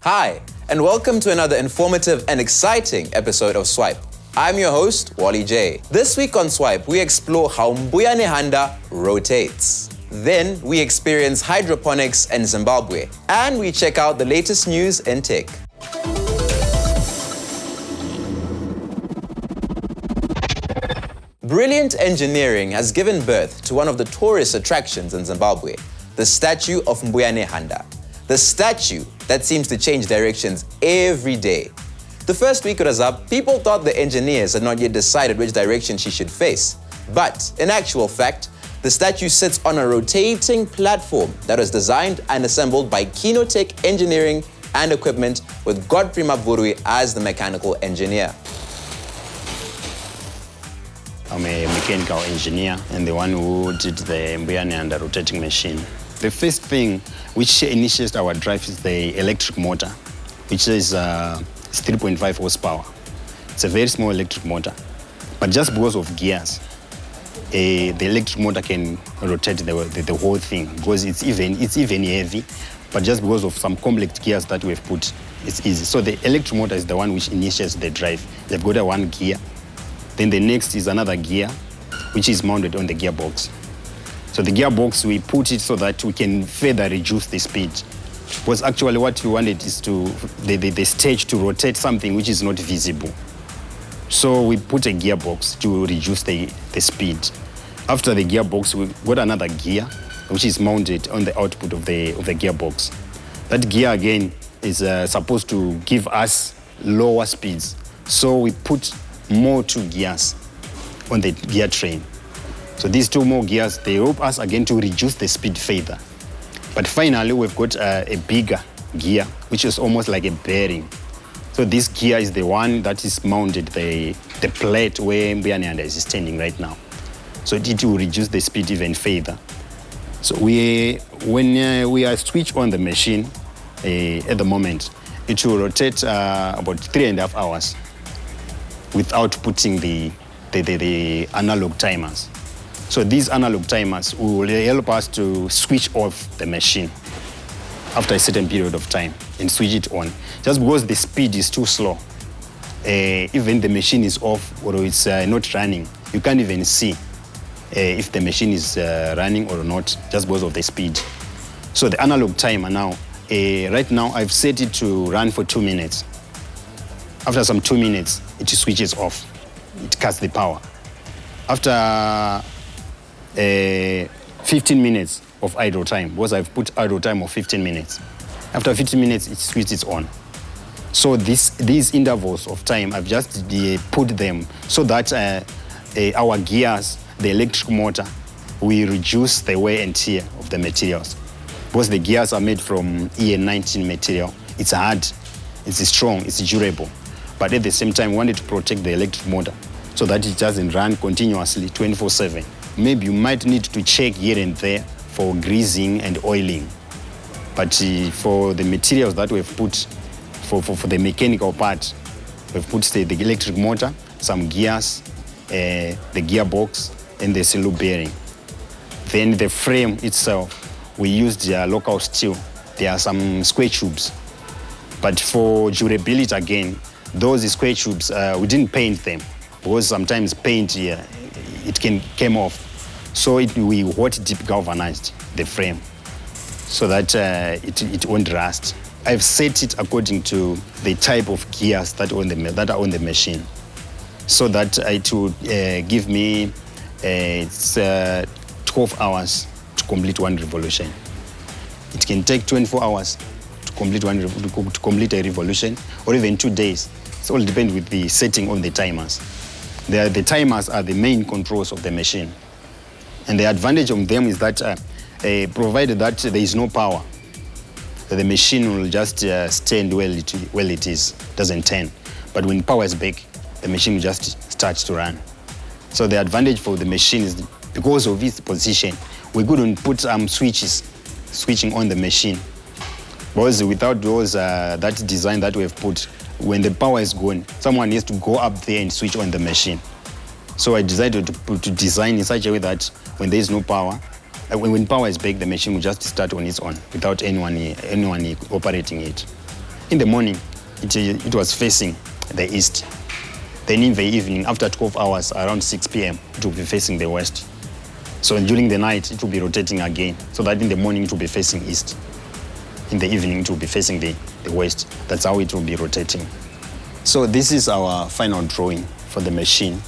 Hi, and welcome to another informative and exciting episode of Swipe. I'm your host, Wally J. This week on Swipe, we explore how Mbuya Nehanda rotates. Then we experience hydroponics in Zimbabwe, and we check out the latest news in tech. Brilliant engineering has given birth to one of the tourist attractions in Zimbabwe, the statue of Mbuya Nehanda. The statue that seems to change directions every day. The first week it was up, people thought the engineers had not yet decided which direction she should face. But in actual fact, the statue sits on a rotating platform that was designed and assembled by Kinotech Engineering and Equipment with Godfrey Mavurui as the mechanical engineer. I'm a mechanical engineer and the one who did the Mbuya Nehanda rotating machine. The first thing which initiates our drive is the electric motor, which is 3.5 horsepower. It's a very small electric motor, but just because of gears, the electric motor can rotate the whole thing because it's even heavy, but just because of some complex gears that we've put, it's easy. So the electric motor is the one which initiates the drive. They've got one gear. Then the next is another gear, which is mounted on the gearbox. So the gearbox, we put it so that we can further reduce the speed. Because actually what we wanted is the stage to rotate something which is not visible. So we put a gearbox to reduce the speed. After the gearbox, we got another gear, which is mounted on the output of the gearbox. That gear again is supposed to give us lower speeds. So we put more 2 gears on the gear train. So these 2 more gears, they help us again to reduce the speed further. But finally, we've got a bigger gear, which is almost like a bearing. So this gear is the one that is mounted the plate where Mbuya Nehanda is standing right now. So it will reduce the speed even further. So when we are switched on the machine at the moment, it will rotate about 3.5 hours without putting the analog timers. So these analog timers will help us to switch off the machine after a certain period of time and switch it on. Just because the speed is too slow, even the machine is off or it's not running, you can't even see if the machine is running or not, just because of the speed. So the analog timer now, right now I've set it to run for 2 minutes. After some 2 minutes, it switches off. It cuts the power. After 15 minutes of idle time, because I've put idle time of 15 minutes. After 15 minutes, it switches on. So these intervals of time, I've just put them so that our gears, the electric motor, will reduce the wear and tear of the materials. Because the gears are made from EN19 material. It's hard, it's strong, it's durable. But at the same time, we wanted to protect the electric motor so that it doesn't run continuously 24/7. Maybe you might need to check here and there for greasing and oiling. But for the materials that we've put, for the mechanical part, we've put the electric motor, some gears, the gearbox, and the cylinder bearing. Then the frame itself, we used local steel. There are some square tubes. But for durability again, those square tubes, we didn't paint them because sometimes paint, it can come off. So we hot dip galvanized the frame so that it won't rust. I've set it according to the type of gears that are on the machine, so that it will give me 12 hours to complete 1 revolution. It can take 24 hours to complete a revolution, or even 2 days. It all depends with the setting on the timers. The timers are the main controls of the machine. And the advantage of them is that provided that there is no power, the machine will just stand where it is, doesn't turn. But when power is back, the machine will just start to run. So the advantage for the machine is because of its position, we couldn't put switching on the machine. Because without those, that design that we have put, when the power is gone, someone needs to go up there and switch on the machine. So I decided to design in such a way that when there is no power, when power is back, the machine will just start on its own without anyone operating it. In the morning, it was facing the east. Then in the evening, after 12 hours, around 6 p.m., it will be facing the west. So during the night, it will be rotating again, so that in the morning, it will be facing east. In the evening, it will be facing the west. That's how it will be rotating. So this is our final drawing for the machine.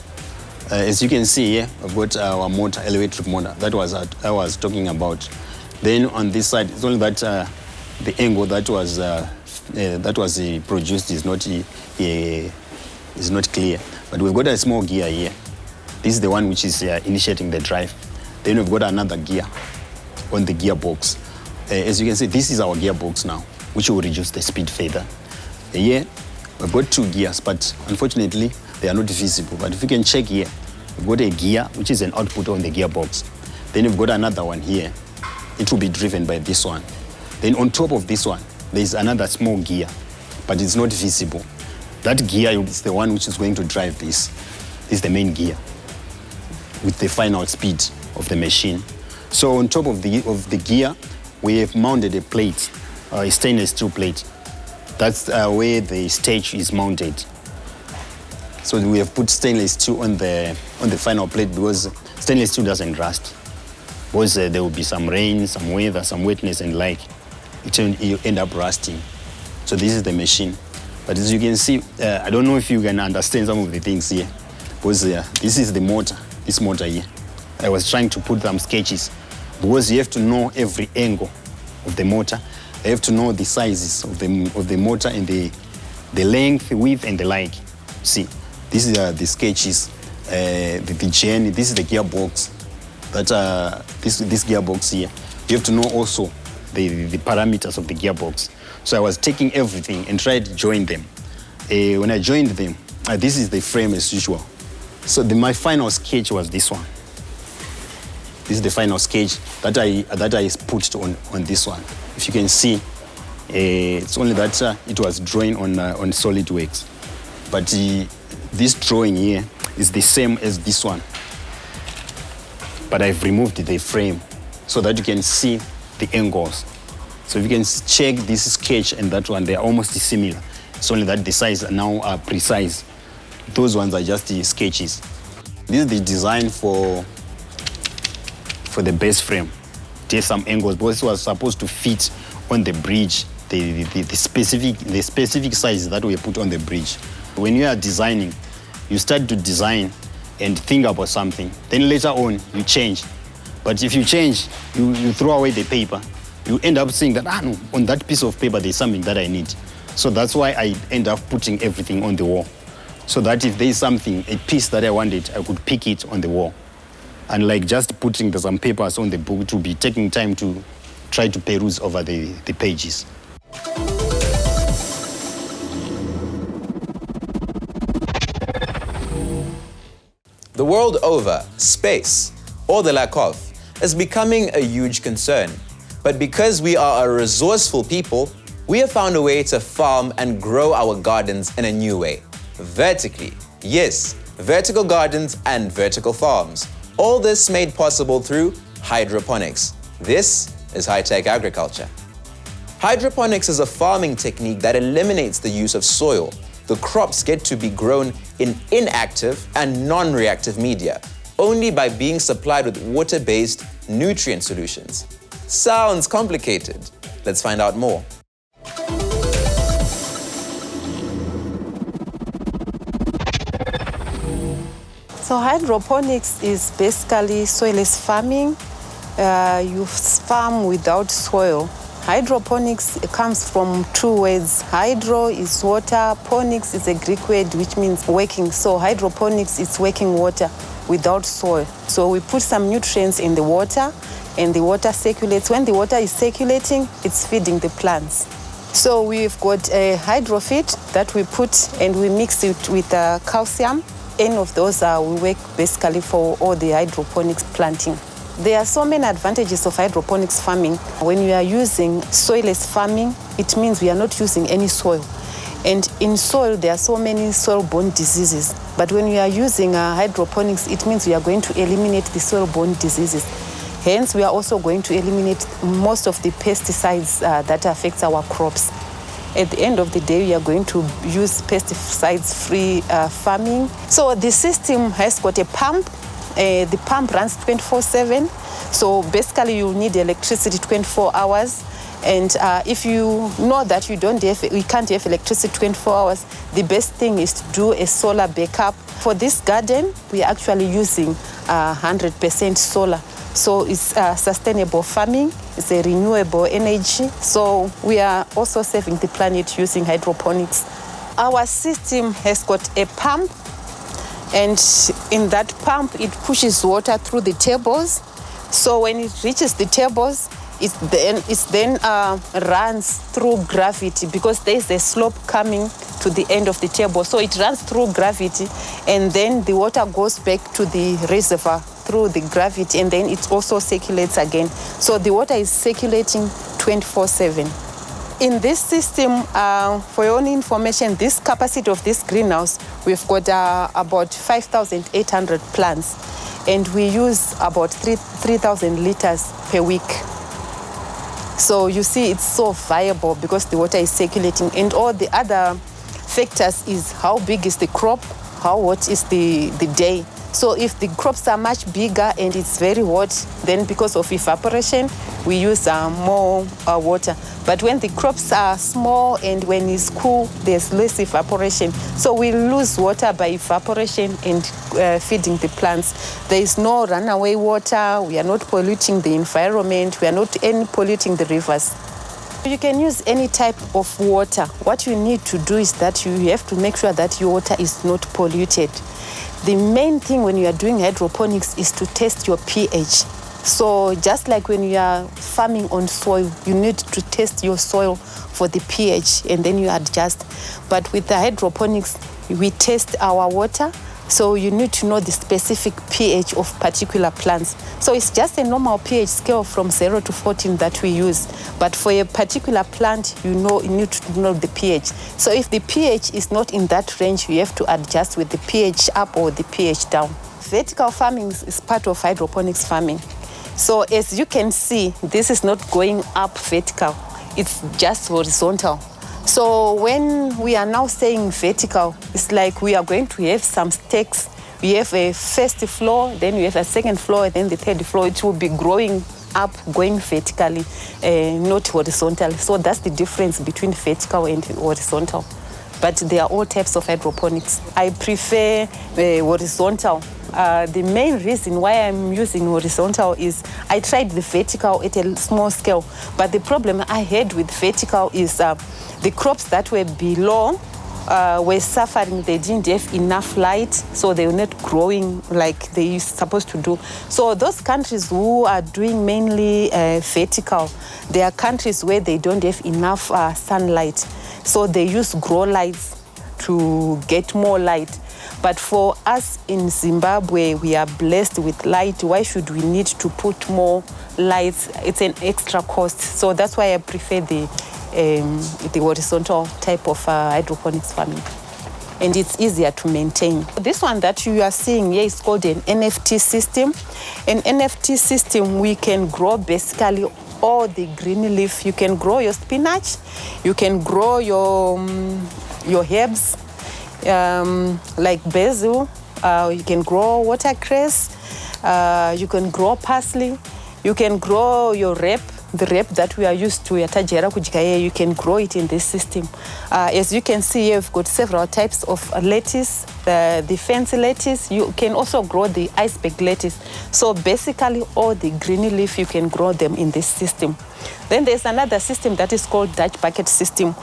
As you can see here, I've got our motor, electric motor. That was I was talking about. Then on this side, it's only that the angle that was produced is not clear. But we've got a small gear here. This is the one which is initiating the drive. Then we've got another gear on the gearbox. As you can see, this is our gearbox now, which will reduce the speed further. Here, we've got 2 gears, but unfortunately, they are not visible. But if you can check here, we've got a gear, which is an output on the gearbox. Then we've got another one here. It will be driven by this one. Then on top of this one, there's another small gear, but it's not visible. That gear is the one which is going to drive this. This is the main gear with the final speed of the machine. So on top of the gear, we have mounted a plate, a stainless steel plate. That's where the stage is mounted. So we have put stainless steel on the final plate because stainless steel doesn't rust. Because there will be some rain, some weather, some wetness and like, you end up rusting. So this is the machine. But as you can see, I don't know if you can understand some of the things here. Because this is the motor, this motor here. I was trying to put some sketches because you have to know every angle of the motor. You have to know the sizes of the motor and the length, width, and the like. See, these are the sketches, the journey. This is the gearbox. This gearbox here. You have to know also the parameters of the gearbox. So I was taking everything and tried to join them. When I joined them, this is the frame as usual. So my final sketch was this one. This is the final sketch that I put on this one. If you can see, it's only that it was drawing on SolidWorks. But this drawing here is the same as this one. But I've removed the frame so that you can see the angles. So if you can check this sketch and that one, they're almost similar. It's only that the size now are precise. Those ones are just the sketches. This is the design for the base frame. There's some angles, because it was supposed to fit on the bridge, the specific size that we put on the bridge. When you are designing, you start to design and think about something. Then later on, you change. But if you change, you throw away the paper. You end up saying that, no, on that piece of paper, there's something that I need. So that's why I end up putting everything on the wall. So that if there is something, a piece that I wanted, I could pick it on the wall. And like just putting some papers on the book, to be taking time to try to peruse over the pages. The world over, space, or the lack of, is becoming a huge concern. But because we are a resourceful people, we have found a way to farm and grow our gardens in a new way. Vertically. Yes, vertical gardens and vertical farms. All this made possible through hydroponics. This is high-tech agriculture. Hydroponics is a farming technique that eliminates the use of soil. The crops get to be grown in inactive and non-reactive media, only by being supplied with water-based nutrient solutions. Sounds complicated. Let's find out more. So hydroponics is basically soilless farming. You farm without soil. Hydroponics comes from 2 words. Hydro is water, ponics is a Greek word which means working. So hydroponics is working water without soil. So we put some nutrients in the water and the water circulates. When the water is circulating, it's feeding the plants. So we've got a hydrofeed that we put and we mix it with calcium. Any of those we work basically for all the hydroponics planting. There are so many advantages of hydroponics farming. When we are using soilless farming, it means we are not using any soil. And in soil, there are so many soil-borne diseases. But when we are using hydroponics, it means we are going to eliminate the soil-borne diseases. Hence, we are also going to eliminate most of the pesticides that affect our crops. At the end of the day, we are going to use pesticides-free farming. So the system has got a pump. The pump runs 24/7. So basically, you need electricity 24 hours. And if you know that you can't have electricity 24 hours, the best thing is to do a solar backup. For this garden, we are actually using 100% solar. So it's sustainable farming, it's a renewable energy. So we are also saving the planet using hydroponics. Our system has got a pump, and in that pump, it pushes water through the tables. So when it reaches the tables, it then runs through gravity, because there's a slope coming to the end of the table. So it runs through gravity, and then the water goes back to the reservoir through the gravity, and then it also circulates again. So the water is circulating 24/7. In this system, for your own information, this capacity of this greenhouse, we've got about 5,800 plants, and we use about 3,000 liters per week. So you see, it's so viable because the water is circulating. And all the other factors is how big is the crop, how hot is the day. So if the crops are much bigger and it's very hot, then because of evaporation, we use more water. But when the crops are small and when it's cool, there's less evaporation. So we lose water by evaporation and feeding the plants. There is no runaway water. We are not polluting the environment. We are not polluting the rivers. You can use any type of water. What you need to do is that you have to make sure that your water is not polluted. The main thing when you are doing hydroponics is to test your pH. So just like when you are farming on soil, you need to test your soil for the pH and then you adjust. But with the hydroponics, we test our water. So you need to know the specific pH of particular plants. So it's just a normal pH scale from 0 to 14 that we use. But for a particular plant, you need to know the pH. So if the pH is not in that range, you have to adjust with the pH up or the pH down. Vertical farming is part of hydroponics farming. So as you can see, this is not going up vertical. It's just horizontal. So when we are now saying vertical, it's like we are going to have some stakes. We have a first floor, then we have a second floor, and then the third floor. It will be growing up, going vertically, not horizontally. So that's the difference between vertical and horizontal. But there are all types of hydroponics. I prefer horizontal. The main reason why I'm using horizontal is I tried the vertical at a small scale, but the problem I had with vertical is the crops that were below were suffering. They didn't have enough light, so they were not growing like they supposed to do. So those countries who are doing mainly vertical, they are countries where they don't have enough sunlight. So they use grow lights to get more light. But for us in Zimbabwe, we are blessed with light. Why should we need to put more lights? It's an extra cost. So that's why I prefer the horizontal type of hydroponics farming. And it's easier to maintain. This one that you are seeing here is called an NFT system. An NFT system, we can grow basically all the green leaf. You can grow your spinach, you can grow your herbs, like basil, you can grow watercress, you can grow parsley, you can grow your the rep that we are used to, you can grow it in this system. As you can see here, we've got several types of lettuce, the fancy lettuce. You can also grow the iceberg lettuce. So basically all the green leaf, you can grow them in this system. Then there's another system that is called Dutch bucket system.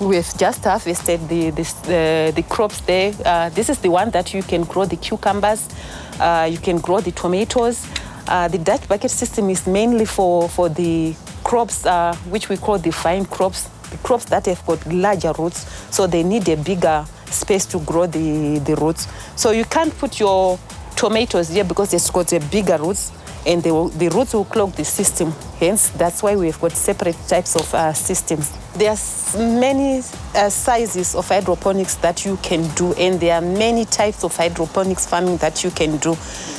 We've just harvested the crops there. This is the one that you can grow the cucumbers, you can grow the tomatoes. The Dutch bucket system is mainly for the crops which we call the vine crops, the crops that have got larger roots, so they need a bigger space to grow the roots. So you can't put your tomatoes here because it's got a bigger roots. and the roots will clog the system. Hence, that's why we've got separate types of systems. There's many sizes of hydroponics that you can do, and there are many types of hydroponics farming that you can do.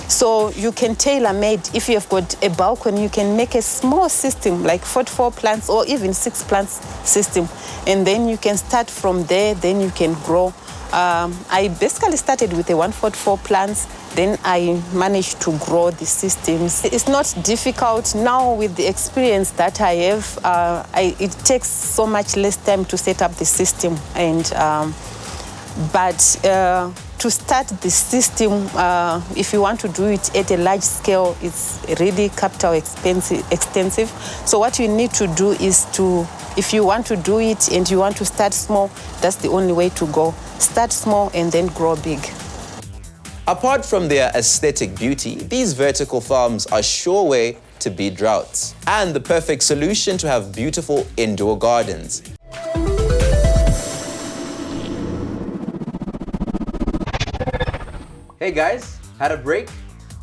So you can tailor-made. If you have got a balcony, you can make a small system like 44 plants or even 6 plants system, and then you can start from there. Then you can grow. I basically started with a 144 plants, then I managed to grow the systems. It's not difficult now with the experience that I have. It takes so much less time to set up the system, and but to start the system, if you want to do it at a large scale, it's really capital extensive. So what you need to do is if you want to do it and you want to start small, that's the only way to go. Start small and then grow big. Apart from their aesthetic beauty, these vertical farms are a sure way to beat droughts and the perfect solution to have beautiful indoor gardens. Hey guys, had a break?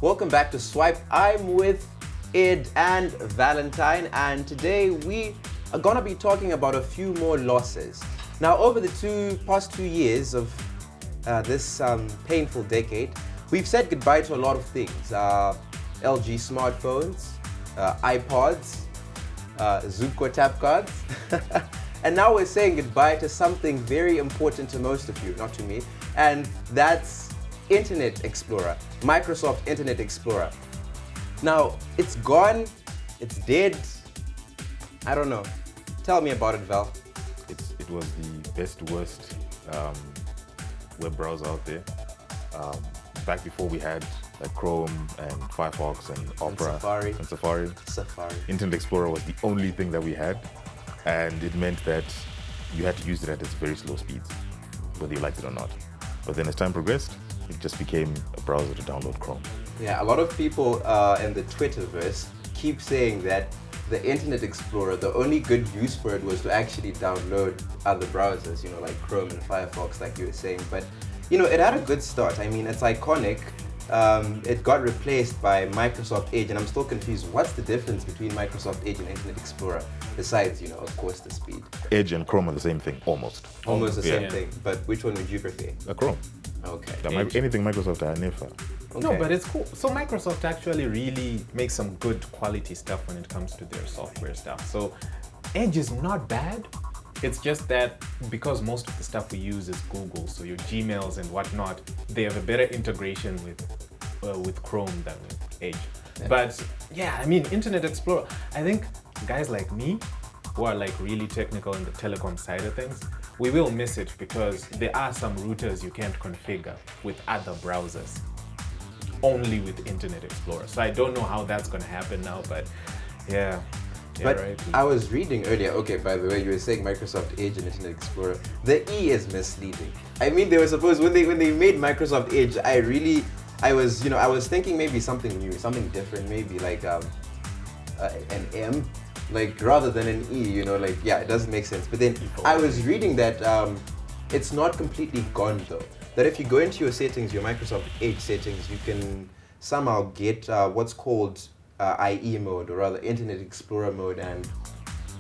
Welcome back to Swipe. I'm with Ed and Valentine, and today we are gonna be talking about a few more losses. Now, over the past 2 years of this painful decade, we've said goodbye to a lot of things. LG smartphones, iPods, Zuko tap cards, and now we're saying goodbye to something very important to most of you, not to me, and that's Internet Explorer, Microsoft Internet Explorer. Now, it's gone, it's dead, I don't know. Tell me about it, Val. It was the best, worst web browser out there. Back before we had Chrome and Firefox and Opera and Safari. Internet Explorer was the only thing that we had, and it meant that you had to use it at its very slow speeds, whether you liked it or not. But then as time progressed, it just became a browser to download Chrome. Yeah, a lot of people in the Twitterverse keep saying that the Internet Explorer, the only good use for it was to actually download other browsers, like Chrome and Firefox, like you were saying. But, it had a good start. I mean, it's iconic. It got replaced by Microsoft Edge, and I'm still confused. What's the difference between Microsoft Edge and Internet Explorer, besides, of course, the speed? Edge and Chrome are the same thing, almost. Almost the same thing, but which one would you prefer? Chrome. Okay. Anything Microsoft, I never. Okay. No, but it's cool. So Microsoft actually really makes some good quality stuff when it comes to their software stuff. So Edge is not bad. It's just that because most of the stuff we use is Google, so your Gmails and whatnot, they have a better integration with Chrome than with Edge. Yeah. But yeah, I mean, Internet Explorer, I think guys like me who are really technical in the telecom side of things, we will miss it because there are some routers you can't configure with other browsers, only with Internet Explorer. So I don't know how that's going to happen now, but yeah. But right. I was reading earlier, okay, by the way, you were saying Microsoft Edge and Internet Explorer. The E is misleading. I mean, they were supposed, when they made Microsoft Edge, I was thinking maybe something new, something different, maybe like an M, rather than an E, yeah, it doesn't make sense. But then I was reading that it's not completely gone though. That if you go into your settings, your Microsoft Edge settings, you can somehow get what's called IE mode, or rather Internet Explorer mode, and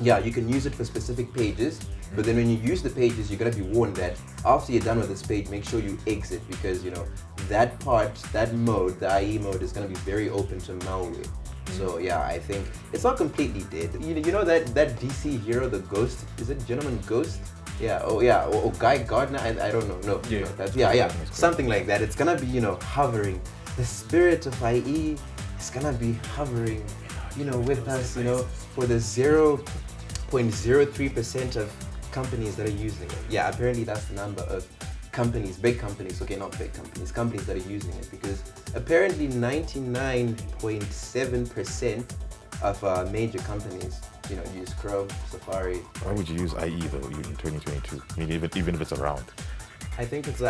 yeah, you can use it for specific pages. But then when you use the pages, you're gonna be warned that after you're done with this page, make sure you exit, because that part, that mode, the IE mode, is gonna be very open to malware. So yeah, I think it's not completely dead. You know that DC hero, the Ghost, is it Gentleman Ghost? Yeah, or Guy Gardner, I don't know. No, yeah, no, something like that. It's gonna be, hovering. The spirit of IE is gonna be hovering, with us, for the 0.03% of companies that are using it. Yeah, apparently that's the number of companies, big companies, okay, not big companies, companies that are using it, because apparently 99.7% of major companies, use Chrome, Safari. Why would you use IE though, in 2022? I mean, even if it's around. I think it's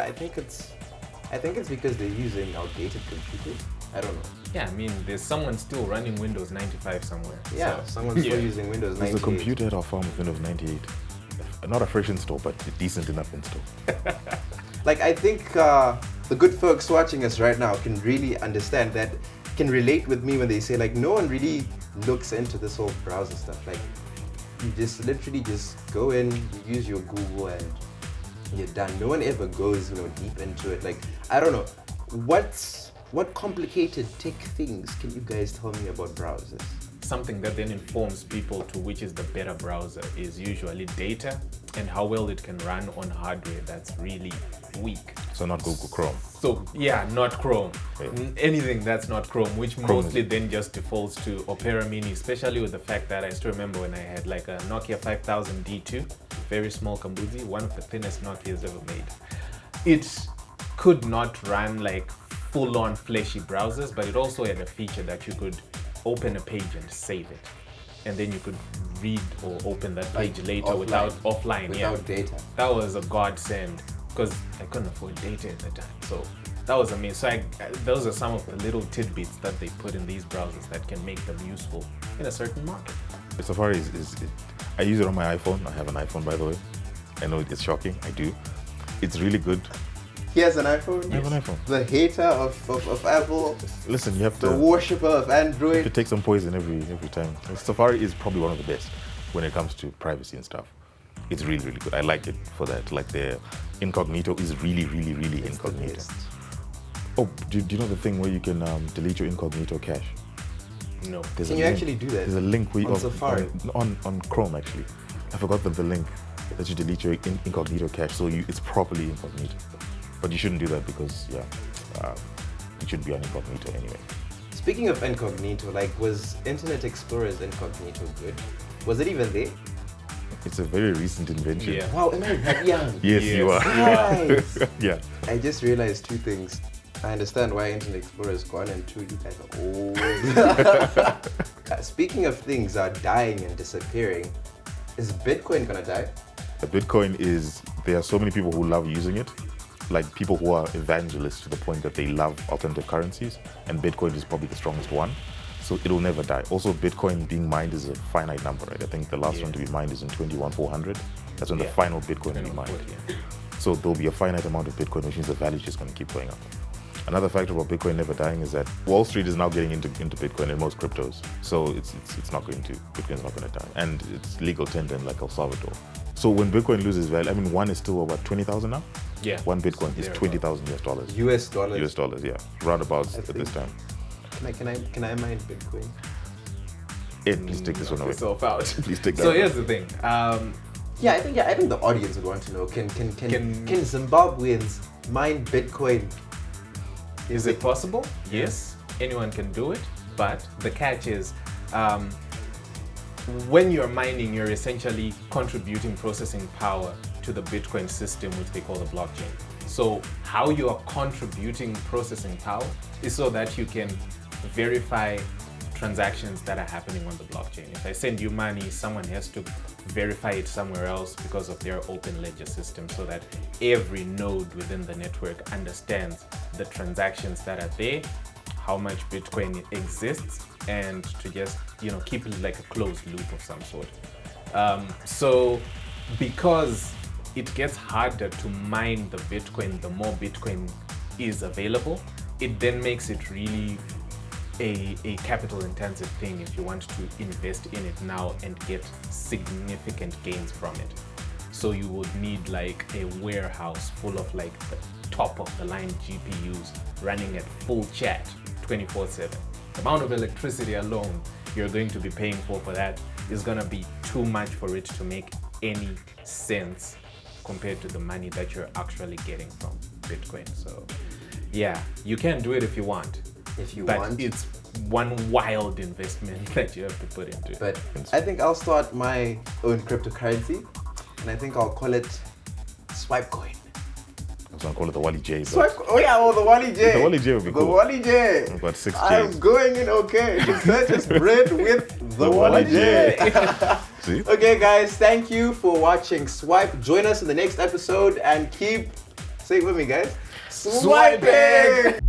because they're using outdated computers. I don't know. Yeah, I mean, there's someone still running Windows 95 somewhere. Yeah, so, someone's still using Windows 98. There's a computer at our farm with Windows 98. Not a fresh install, but a decent enough install. I think the good folks watching us right now can really understand that can relate with me when they say like no one really looks into this whole browser stuff. Like you just literally just go in, you use your Google and you're done. No one ever goes, deep into it. Like I don't know, what complicated tech things can you guys tell me about browsers? Something that then informs people to which is the better browser is usually data and how well it can run on hardware that's really weak. So not Google Chrome. So yeah, not Chrome. Yeah. Anything that's not Chrome, which Chrome mostly then just defaults to Opera Mini, especially with the fact that I still remember when I had like a Nokia 5000 D2, very small Kambuzi, one of the thinnest Nokias ever made. It could not run like full-on fleshy browsers, but it also had a feature that you could open a page and save it, and then you could read or open that page later offline. without Data. That was a godsend because I couldn't afford data at the time, so that was amazing. So those are some of the little tidbits that they put in these browsers that can make them useful in a certain market. Safari I use it on my iPhone. I have an iPhone, by the way. I know it's shocking. I do. It's really good. He has an iPhone? I have an iPhone. The hater of Apple, Listen, you have to... the worshipper of Android. to take some poison every time. Safari is probably one of the best when it comes to privacy and stuff. It's really, really good. I like it for that. Like the incognito is really, really, really incognito. Oh, do you know the thing where you can delete your incognito cache? No. There's Can a you link- actually do that? There's a link where you On Safari? on Chrome actually. I forgot the link that you delete your incognito cache, so it's properly incognito. But you shouldn't do that because it should be on incognito anyway. Speaking of incognito, like was Internet Explorer's incognito good? Was it even there? It's a very recent invention. Yeah. Wow, am I that young? Yes, you are. Nice. Yeah. I just realized two things. I understand why Internet Explorer is gone, and two, you guys are old. Speaking of things dying and disappearing, is Bitcoin gonna die? Bitcoin there are so many people who love using it, like people who are evangelists to the point that they love alternative currencies, and Bitcoin is probably the strongest one. So it'll never die. Also, Bitcoin being mined is a finite number, right? I think the last one to be mined is in 21,400. That's when the final Bitcoin will be mined. So there'll be a finite amount of Bitcoin, which means the value is just going to keep going up. Another factor about Bitcoin never dying is that Wall Street is now getting into Bitcoin and most cryptos. So Bitcoin's not going to die. And it's legal tender in like El Salvador. So when Bitcoin loses value, I mean, one is still about 20,000 now? Yeah. One Bitcoin is $20,000 US dollars. US dollars. US dollars, yeah. Roundabouts at this time. Can I mine Bitcoin? Ed, please take this one away. Yourself out. Please take that So one. here's the thing. I think the audience would want to know. Can Zimbabweans mine Bitcoin? Is it possible? Yes, anyone can do it, but the catch is when you're mining, you're essentially contributing processing power to the Bitcoin system, which they call the blockchain. So how you are contributing processing power is so that you can verify transactions that are happening on the blockchain. If I send you money, someone has to verify it somewhere else because of their open ledger system, so that every node within the network understands the transactions that are there, how much Bitcoin exists, and to just keep it like a closed loop of some sort. So because it gets harder to mine the Bitcoin, the more Bitcoin is available, it then makes it really a capital intensive thing if you want to invest in it now and get significant gains from it. So you would need like a warehouse full of like the top of the line GPUs running at full chat 24/7. The amount of electricity alone you're going to be paying for that is going to be too much for it to make any sense compared to the money that you're actually getting from Bitcoin. So yeah, you can do it if you want. But it's one wild investment that you have to put into it. But I think I'll start my own cryptocurrency, and I think I'll call it Swipecoin. I was going to call it the Wally J. The Wally J. The Wally J would be cool. The Wally J. About 6 I'm J's. going in okay. Purchase bread with the Wally J. See? Okay, guys, thank you for watching Swipe. Join us in the next episode and say it with me, guys. Swiping!